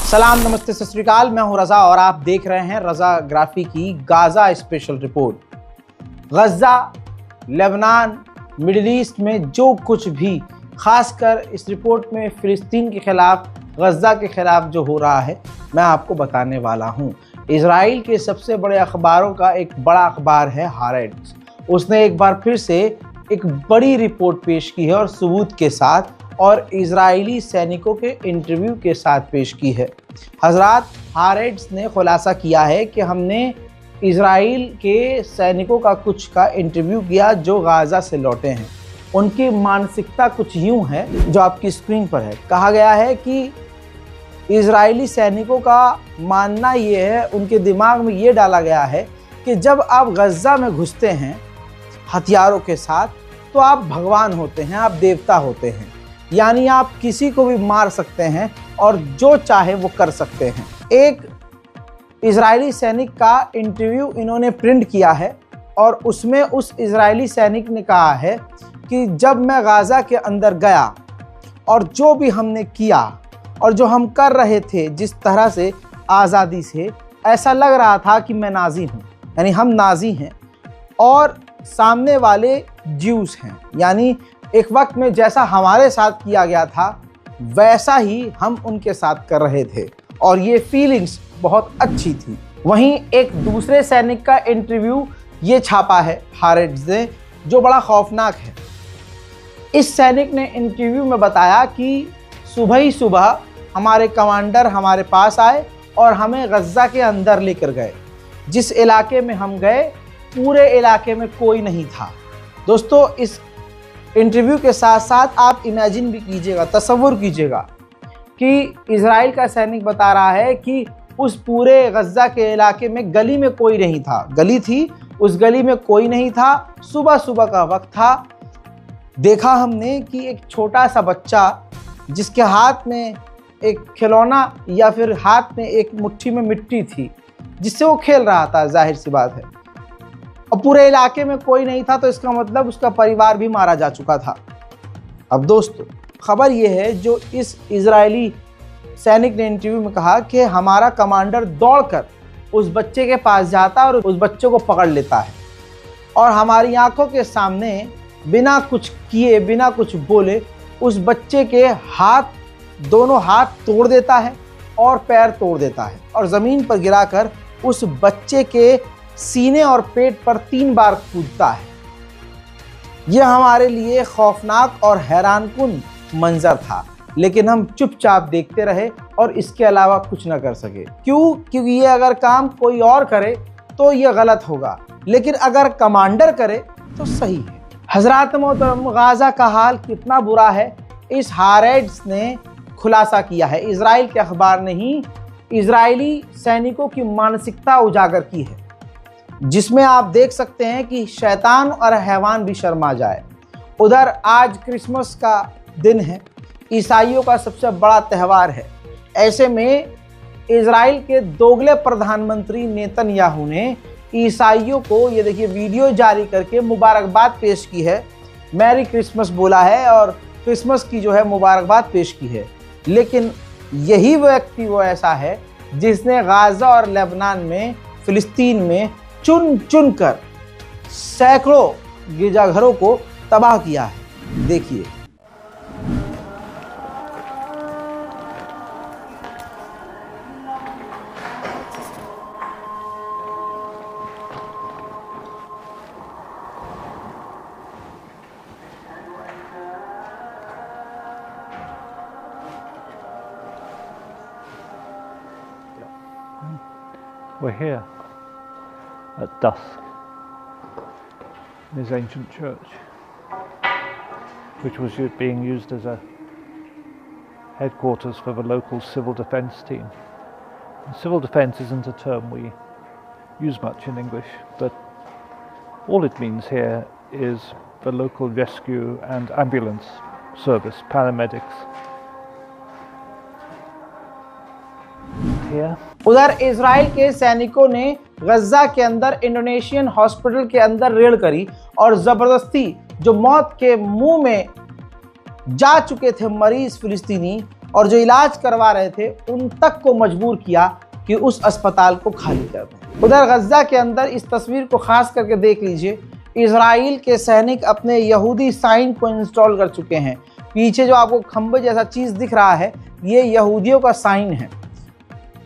सलाम, नमस्ते, सत श्री अकाल। मैं हूं रजा और आप देख रहे हैं रजा ग्राफी की गाजा स्पेशल रिपोर्ट। गजा, लेबनान, मिडिल ईस्ट में जो कुछ भी, खासकर इस रिपोर्ट में फ़िलिस्तीन के खिलाफ, गजा के खिलाफ जो हो रहा है, मैं आपको बताने वाला हूं। इजराइल के सबसे बड़े अखबारों का एक बड़ा अखबार है हारेट्स। उसने एक बार फिर से एक बड़ी रिपोर्ट पेश की है और सबूत के साथ, और इजरायली सैनिकों के इंटरव्यू के साथ पेश की है। हजरात, हारेट्स ने खुलासा किया है कि हमने इजराइल के सैनिकों का कुछ का इंटरव्यू किया जो गाजा से लौटे हैं। उनकी मानसिकता कुछ यूं है जो आपकी स्क्रीन पर है। कहा गया है कि इजरायली सैनिकों का मानना ये है, उनके दिमाग में ये डाला गया है कि जब आप गजा में घुसते हैं हथियारों के साथ तो आप भगवान होते हैं, आप देवता होते हैं, यानी आप किसी को भी मार सकते हैं और जो चाहे वो कर सकते हैं। एक इजरायली सैनिक का इंटरव्यू इन्होंने प्रिंट किया है और उसमें उस इजरायली सैनिक ने कहा है कि जब मैं गाजा के अंदर गया और जो भी हमने किया और जो हम कर रहे थे, जिस तरह से आज़ादी से, ऐसा लग रहा था कि मैं नाजी हूँ, यानी हम नाजी हैं और सामने वाले ज्यूस हैं। यानी एक वक्त में जैसा हमारे साथ किया गया था वैसा ही हम उनके साथ कर रहे थे और ये फीलिंग्स बहुत अच्छी थी। वहीं एक दूसरे सैनिक का इंटरव्यू ये छापा है हारेट्स ने, जो बड़ा खौफनाक है। इस सैनिक ने इंटरव्यू में बताया कि सुबह ही सुबह हमारे कमांडर हमारे पास आए और हमें गजा के अंदर लेकर गए। जिस इलाके में हम गए पूरे इलाके में कोई नहीं था। दोस्तों, इस इंटरव्यू के साथ साथ आप इमेजिन भी कीजिएगा, तसव्वुर कीजिएगा कि इजराइल का सैनिक बता रहा है कि उस पूरे गजा के इलाके में गली में कोई नहीं था। गली थी, उस गली में कोई नहीं था। सुबह सुबह का वक्त था। देखा हमने कि एक छोटा सा बच्चा जिसके हाथ में एक खिलौना या फिर हाथ में एक मुट्ठी में मिट्टी थी जिससे वो खेल रहा था, जाहिर सी बात है, और पूरे इलाके में कोई नहीं था, तो इसका मतलब उसका परिवार भी मारा जा चुका था। अब दोस्तों, खबर यह है जो इस इजरायली सैनिक ने इंटरव्यू में कहा कि हमारा कमांडर दौड़कर उस बच्चे के पास जाता है और उस बच्चे को पकड़ लेता है और हमारी आंखों के सामने बिना कुछ किए, बिना कुछ बोले उस बच्चे के दोनों हाथ तोड़ देता है और पैर तोड़ देता है और ज़मीन पर गिराकर उस बच्चे के सीने और पेट पर 3 बार कूदता है। यह हमारे लिए खौफनाक और हैरानकुन मंजर था, लेकिन हम चुपचाप देखते रहे और इसके अलावा कुछ न कर सके। क्यों? क्योंकि ये अगर काम कोई और करे तो यह गलत होगा, लेकिन अगर कमांडर करे तो सही है। हजरात मोहतरम, गाजा का हाल कितना बुरा है इस हारेट्स ने खुलासा किया है। इजराइल के अखबार ने ही इजरायली सैनिकों की मानसिकता उजागर की है, जिसमें आप देख सकते हैं कि शैतान और हैवान भी शर्मा जाए। उधर आज क्रिसमस का दिन है, ईसाइयों का सबसे बड़ा त्यौहार है। ऐसे में इजराइल के दोगले प्रधानमंत्री नेतन्याहू ने ईसाइयों को, ये देखिए, वीडियो जारी करके मुबारकबाद पेश की है, मैरी क्रिसमस बोला है और क्रिसमस की जो है मुबारकबाद पेश की है। लेकिन यही व्यक्ति वो ऐसा है जिसने गाजा और लेबनान में, फ़िलिस्तीन में चुन चुन कर सैकड़ों गिरजाघरों को तबाह किया है। देखिए, We're here at dusk in this ancient church, which was being used as a headquarters for the local civil defence team. And civil defence isn't a term we use much in English, but all it means here is the local rescue and ambulance service, paramedics. Here उधर Israel के सैनिकों ने गजा के अंदर Indonesian hospital के अंदर red करी और ज़बरदस्ती जो मौत के मुंह में जा चुके थे मरीज फिलिस्तीनी, और जो इलाज करवा रहे थे उन तक को मजबूर किया कि उस अस्पताल को खाली कर दें। उधर गज्जा के अंदर इस तस्वीर को खास करके देख लीजिए, इजराइल के सैनिक अपने यहूदी साइन को इंस्टॉल कर चुके हैं। पीछे जो आपको खंभे जैसा चीज दिख रहा है, ये यहूदियों का साइन है।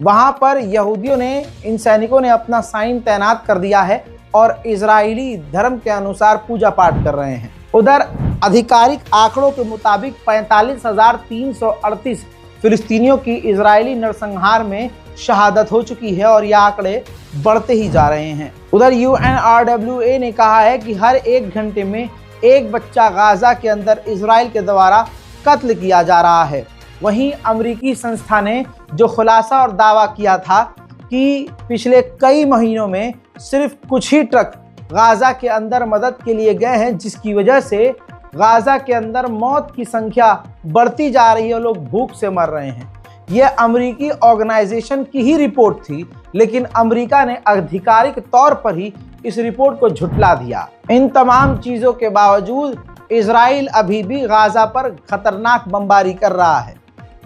वहां पर यहूदियों ने, इन सैनिकों ने अपना साइन तैनात कर दिया है और इजरायली धर्म के अनुसार पूजा पाठ कर रहे हैं। उधर आधिकारिक आंकड़ों के मुताबिक 45,338 फिलिस्तीनियों की इजरायली नरसंहार में शहादत हो चुकी है और ये आंकड़े बढ़ते ही जा रहे हैं। उधर UNRWA ने कहा है कि हर 1 घंटे में एक बच्चा गाजा के अंदर इजराइल के द्वारा कत्ल किया जा रहा है। वहीं अमेरिकी संस्था ने जो खुलासा और दावा किया था कि पिछले कई महीनों में सिर्फ कुछ ही ट्रक गाजा के अंदर मदद के लिए गए हैं, जिसकी वजह से गाजा के अंदर मौत की संख्या बढ़ती जा रही है और लोग भूख से मर रहे हैं। यह अमेरिकी ऑर्गेनाइजेशन की ही रिपोर्ट थी, लेकिन अमेरिका ने आधिकारिक तौर पर ही इस रिपोर्ट को झुठला दिया। इन तमाम चीज़ों के बावजूद इजराइल अभी भी गाजा पर खतरनाक बमबारी कर रहा है।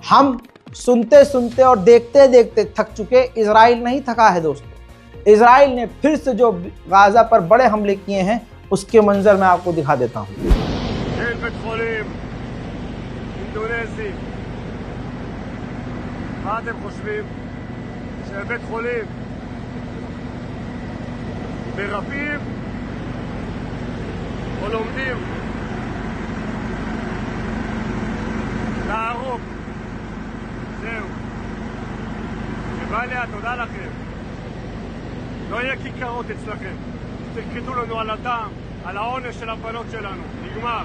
हम सुनते सुनते और देखते देखते थक चुके, इजराइल नहीं थका है दोस्तों। इजराइल ने फिर से जो गाजा पर बड़े हमले किए हैं उसके मंजर मैं आपको दिखा देता हूँ। מה אתם חושבים? שבית חולים מרפאים או לומדים להרוג? זהו. שבאליה, תודה לכם. לא יהיה כיכרות אצלכם. תרקדו לנו על הדם, על העונש של הבנות שלנו. נגמר.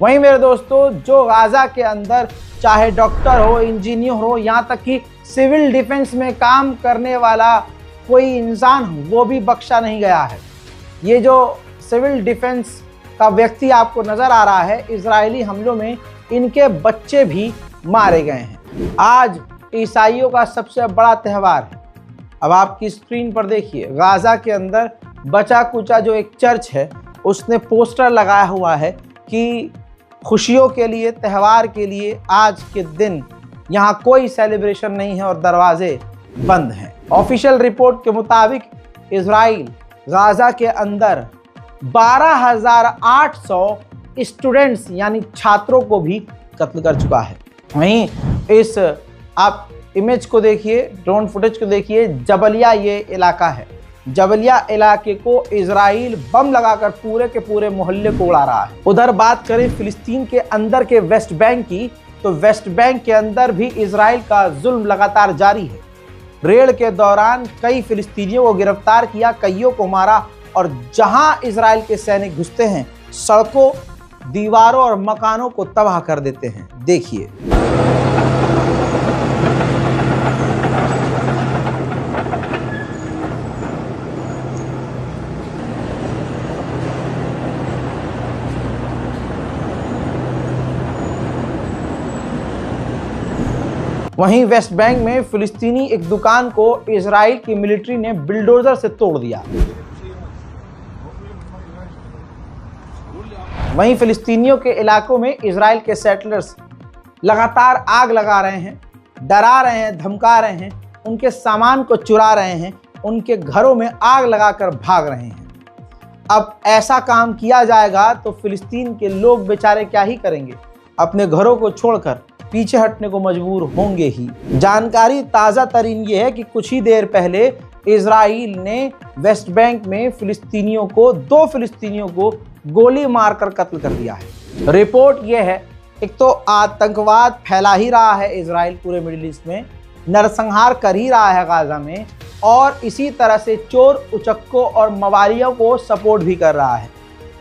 वहीं मेरे दोस्तों, जो गाजा के अंदर चाहे डॉक्टर हो, इंजीनियर हो, यहाँ तक कि सिविल डिफेंस में काम करने वाला कोई इंसान हो, वो भी बख्शा नहीं गया है। ये जो सिविल डिफेंस का व्यक्ति आपको नजर आ रहा है, इजरायली हमलों में इनके बच्चे भी मारे गए हैं। आज ईसाइयों का सबसे बड़ा त्यौहार है। अब आपकी स्क्रीन पर देखिए, गाजा के अंदर बचा कुचा जो एक चर्च है, उसने पोस्टर लगाया हुआ है कि खुशियों के लिए, त्यौहार के लिए आज के दिन यहाँ कोई सेलिब्रेशन नहीं है और दरवाजे बंद हैं। ऑफिशियल रिपोर्ट के मुताबिक इजराइल गाजा के अंदर 12,800 स्टूडेंट्स यानी छात्रों को भी कत्ल कर चुका है। वहीं इस आप इमेज को देखिए, ड्रोन फुटेज को देखिए, जबलिया ये इलाका है। जबलिया इलाके को इजराइल बम लगाकर पूरे के पूरे मोहल्ले को उड़ा रहा है। उधर बात करें फिलिस्तीन के अंदर के वेस्ट बैंक की, तो वेस्ट बैंक के अंदर भी इजराइल का जुल्म लगातार जारी है। रेड के दौरान कई फिलिस्तीनियों को गिरफ्तार किया, कईयों को मारा, और जहां इजराइल के सैनिक घुसते हैं, सड़कों, दीवारों और मकानों को तबाह कर देते हैं। देखिए, वहीं वेस्ट बैंक में फिलिस्तीनी एक दुकान को इजराइल की मिलिट्री ने बिल्डोजर से तोड़ दिया। वहीं फिलिस्तीनियों के इलाकों में इजराइल के सेटलर्स लगातार आग लगा रहे हैं, डरा रहे हैं, धमका रहे हैं, उनके सामान को चुरा रहे हैं, उनके घरों में आग लगाकर भाग रहे हैं। अब ऐसा काम किया जाएगा तो फिलिस्तीन के लोग बेचारे क्या ही करेंगे, अपने घरों को छोड़कर पीछे हटने को मजबूर होंगे ही। जानकारी ताज़ा तरीन ये है कि कुछ ही देर पहले इजराइल ने वेस्ट बैंक में दो फिलिस्तीनियों को गोली मारकर कत्ल कर दिया है। रिपोर्ट यह है, एक तो आतंकवाद फैला ही रहा है इजराइल पूरे मिडिल ईस्ट में, नरसंहार कर ही रहा है गाजा में, और इसी तरह से चोर उचक्कों और मवालियों को सपोर्ट भी कर रहा है।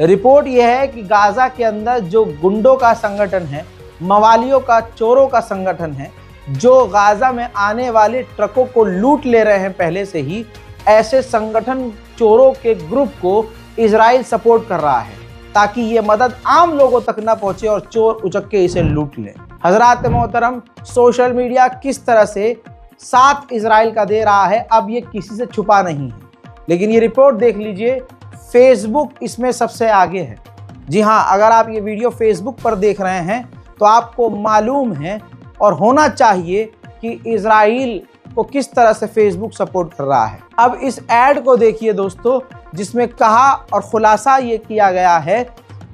रिपोर्ट यह है कि गाजा के अंदर जो गुंडों का संगठन है, मवालियों का, चोरों का संगठन है, जो गाजा में आने वाले ट्रकों को लूट ले रहे हैं पहले से ही, ऐसे संगठन, चोरों के ग्रुप को इजराइल सपोर्ट कर रहा है ताकि ये मदद आम लोगों तक न पहुंचे और चोर उचक्के इसे लूट लें। हजरात मोहतरम, सोशल मीडिया किस तरह से साथ इजराइल का दे रहा है, अब ये किसी से छुपा नहीं है। लेकिन ये रिपोर्ट देख लीजिए, फेसबुक इसमें सबसे आगे है। जी हाँ, अगर आप ये वीडियो फेसबुक पर देख रहे हैं तो आपको मालूम है और होना चाहिए कि इजराइल को किस तरह से फेसबुक सपोर्ट कर रहा है। अब इस ऐड को देखिए दोस्तों, जिसमें कहा और खुलासा ये किया गया है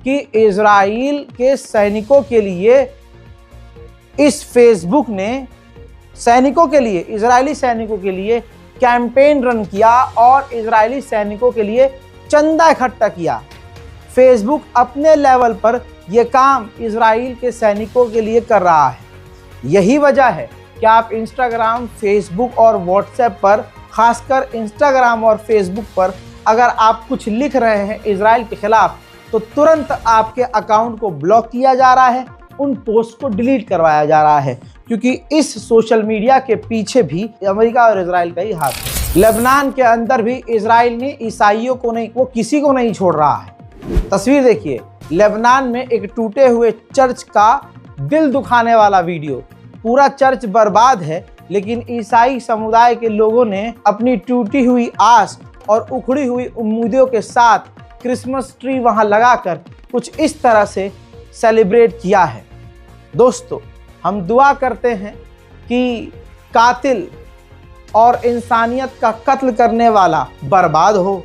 कि इजराइल के सैनिकों के लिए इस फेसबुक ने इजरायली सैनिकों के लिए कैंपेन रन किया और इजरायली सैनिकों के लिए चंदा इकट्ठा किया। फेसबुक अपने लेवल पर यह काम इजराइल के सैनिकों के लिए कर रहा है। यही वजह है कि आप इंस्टाग्राम, फेसबुक और व्हाट्सएप पर, खासकर इंस्टाग्राम और फेसबुक पर अगर आप कुछ लिख रहे हैं इजराइल के खिलाफ, तो तुरंत आपके अकाउंट को ब्लॉक किया जा रहा है, उन पोस्ट को डिलीट करवाया जा रहा है, क्योंकि इस सोशल मीडिया के पीछे भी अमेरिका और इजराइल का ही हाथ है। लेबनान के अंदर भी इजराइल ने ईसाइयों को नहीं, वो किसी को नहीं छोड़ रहा है। तस्वीर देखिए, लेबनान में एक टूटे हुए चर्च का दिल दुखाने वाला वीडियो। पूरा चर्च बर्बाद है, लेकिन ईसाई समुदाय के लोगों ने अपनी टूटी हुई आस और उखड़ी हुई उम्मीदों के साथ क्रिसमस ट्री वहां लगाकर कुछ इस तरह से सेलिब्रेट किया है। दोस्तों, हम दुआ करते हैं कि कातिल और इंसानियत का कत्ल करने वाला बर्बाद हो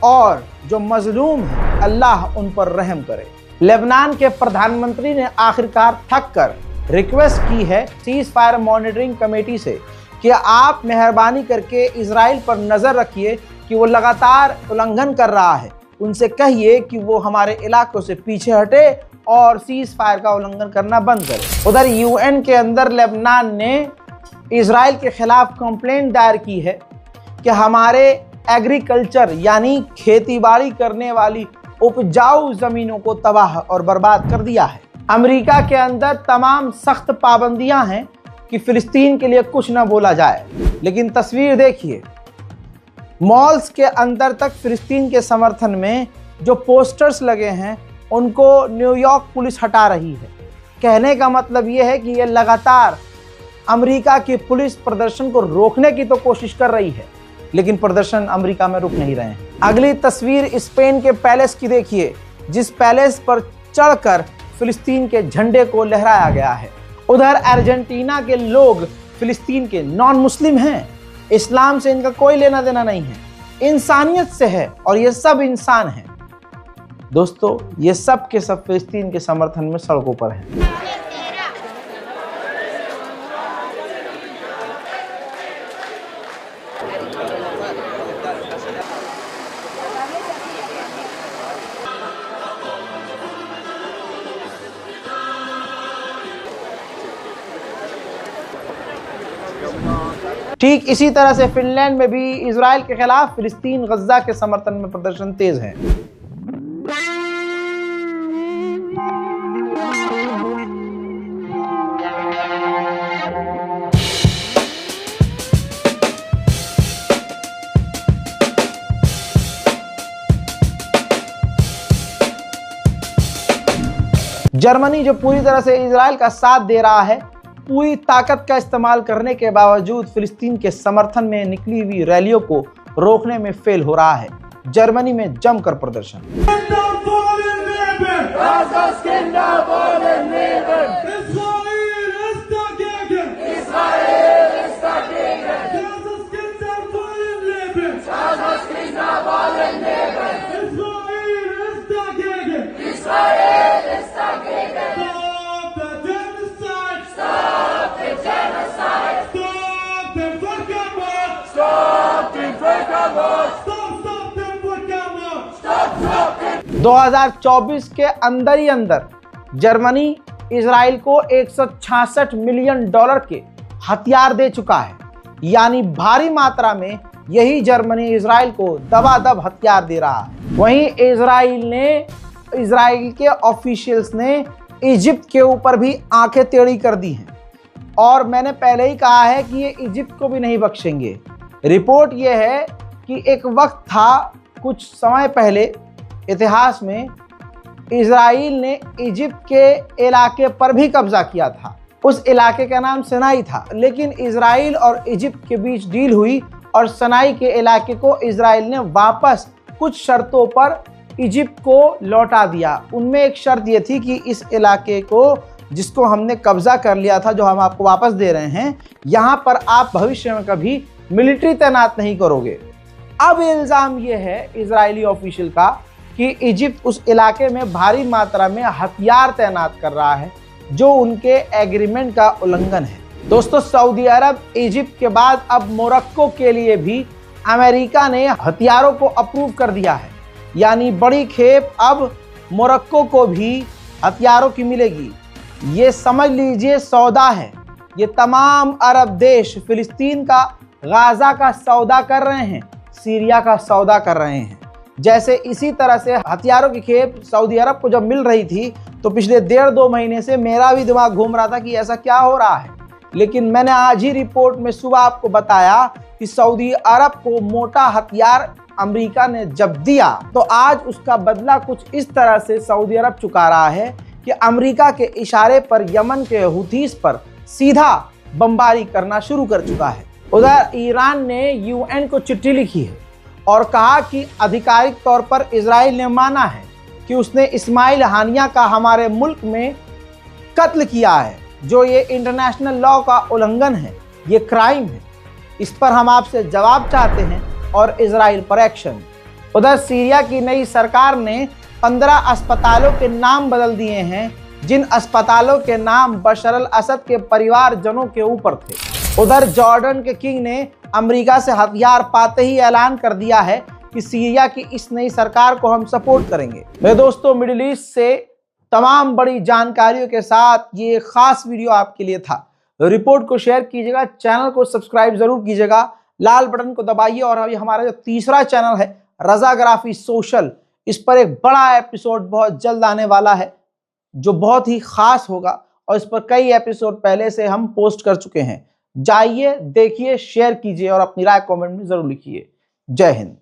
और जो मजलूम है अल्लाह उन पर रहम करे। लेबनान के प्रधानमंत्री ने आखिरकार थक कर रिक्वेस्ट की है सीज फायर मॉनिटरिंग कमेटी से कि आप मेहरबानी करके इजराइल पर नज़र रखिए कि वो लगातार उल्लंघन कर रहा है। उनसे कहिए कि वो हमारे इलाकों से पीछे हटे और सीज फायर का उल्लंघन करना बंद करे। उधर यूएन के अंदर लेबनान ने इजराइल के खिलाफ कंप्लेंट दायर की है कि हमारे एग्रीकल्चर यानी खेतीबाड़ी करने वाली उपजाऊ ज़मीनों को तबाह और बर्बाद कर दिया है। अमेरिका के अंदर तमाम सख्त पाबंदियां हैं कि फ़िलिस्तीन के लिए कुछ ना बोला जाए, लेकिन तस्वीर देखिए, मॉल्स के अंदर तक फ़िलिस्तीन के समर्थन में जो पोस्टर्स लगे हैं उनको न्यूयॉर्क पुलिस हटा रही है। कहने का मतलब ये है कि ये लगातार अमेरिका की पुलिस प्रदर्शन को रोकने की तो कोशिश कर रही है, लेकिन प्रदर्शन अमेरिका में रुक नहीं रहे हैं। अगली तस्वीर स्पेन के पैलेस की देखिए, जिस पैलेस पर चढ़कर फ़िलिस्तीन के झंडे को लहराया गया है। उधर अर्जेंटीना के लोग फ़िलिस्तीन के नॉन मुस्लिम हैं, इस्लाम से इनका कोई लेना देना नहीं है, इंसानियत से है और ये सब इंसान हैं। दोस्तों, ये सब के सब फ़िलिस्तीन के समर्थन में सड़कों पर हैं। ठीक इसी तरह से फिनलैंड में भी इजराइल के खिलाफ फिलिस्तीन गजा के समर्थन में प्रदर्शन तेज है। जर्मनी जो पूरी तरह से इजराइल का साथ दे रहा है, पूरी ताकत का इस्तेमाल करने के बावजूद फिलिस्तीन के समर्थन में निकली हुई रैलियों को रोकने में फेल हो रहा है। जर्मनी में जमकर प्रदर्शन। Stop! 2024 के अंदर ही अंदर जर्मनी इजराइल को 166 मिलियन डॉलर के हथियार दे चुका है। यानी भारी मात्रा में यही जर्मनी इजराइल को दबादब हथियार दे रहा है। वहीं इजराइल के ऑफिशियल्स ने इजिप्ट के ऊपर भी आंखें टेढ़ी कर दी हैं और मैंने पहले ही कहा है कि ये इजिप्ट को भी नहीं बख्शेंगे। रिपोर्ट ये है कि एक वक्त था कुछ समय पहले इतिहास में इजराइल ने इजिप्ट के इलाके पर भी कब्जा किया था। उस इलाके का नाम सिनाई था, लेकिन इजराइल और इजिप्ट के बीच डील हुई और सिनाई के इलाके को इजराइल ने वापस कुछ शर्तों पर इजिप्ट को लौटा दिया। उनमें एक शर्त ये थी कि इस इलाके को जिसको हमने कब्जा कर लिया था, जो हम आपको वापस दे रहे हैं, यहाँ पर आप भविष्य में कभी मिलिट्री तैनात नहीं करोगे। अब इल्ज़ाम ये है इजरायली ऑफिशियल का कि इजिप्ट उस इलाके में भारी मात्रा में हथियार तैनात कर रहा है, जो उनके एग्रीमेंट का उल्लंघन है। दोस्तों, सऊदी अरब, इजिप्ट के बाद अब मोरक्को के लिए भी अमेरिका ने हथियारों को अप्रूव कर दिया है। यानी बड़ी खेप अब मोरक्को को भी हथियारों की मिलेगी। ये समझ लीजिए सौदा है। ये तमाम अरब देश फिलिस्तीन का, गाजा का सौदा कर रहे हैं, सीरिया का सौदा कर रहे हैं। जैसे इसी तरह से हथियारों की खेप सऊदी अरब को जब मिल रही थी तो पिछले 1.5-2 महीने से मेरा भी दिमाग घूम रहा था कि ऐसा क्या हो रहा है। लेकिन मैंने आज ही रिपोर्ट में सुबह आपको बताया कि सऊदी अरब को मोटा हथियार अमेरिका ने जब दिया तो आज उसका बदला कुछ इस तरह से सऊदी अरब चुका रहा है कि अमेरिका के इशारे पर यमन के हुतीस पर सीधा बमबारी करना शुरू कर चुका है। उधर ईरान ने यूएन को चिट्ठी लिखी है और कहा कि आधिकारिक तौर पर इजराइल ने माना है कि उसने इस्माइल हानिया का हमारे मुल्क में कत्ल किया है, जो ये इंटरनेशनल लॉ का उल्लंघन है, ये क्राइम है। इस पर हम आपसे जवाब चाहते हैं और इजराइल पर एक्शन। उधर सीरिया की नई सरकार ने 15 अस्पतालों के नाम बदल दिए हैं, जिन अस्पतालों के नाम बशर अल असद के परिवारजनों के ऊपर थे। उधर जॉर्डन के किंग ने अमेरिका से हथियार पाते ही ऐलान कर दिया है कि सीरिया की इस नई सरकार को हम सपोर्ट करेंगे। मेरे दोस्तों, मिडिल ईस्ट से तमाम बड़ी जानकारियों के साथ ये खास वीडियो आपके लिए था। रिपोर्ट को शेयर कीजिएगा, चैनल को सब्सक्राइब जरूर कीजिएगा, लाल बटन को दबाइए। और अभी हमारा जो तीसरा चैनल है रजाग्राफी सोशल, इस पर एक बड़ा एपिसोड बहुत जल्द आने वाला है जो बहुत ही खास होगा और इस पर कई एपिसोड पहले से हम पोस्ट कर चुके हैं। जाइए, देखिए, शेयर कीजिए और अपनी राय कमेंट में जरूर लिखिए। जय हिंद।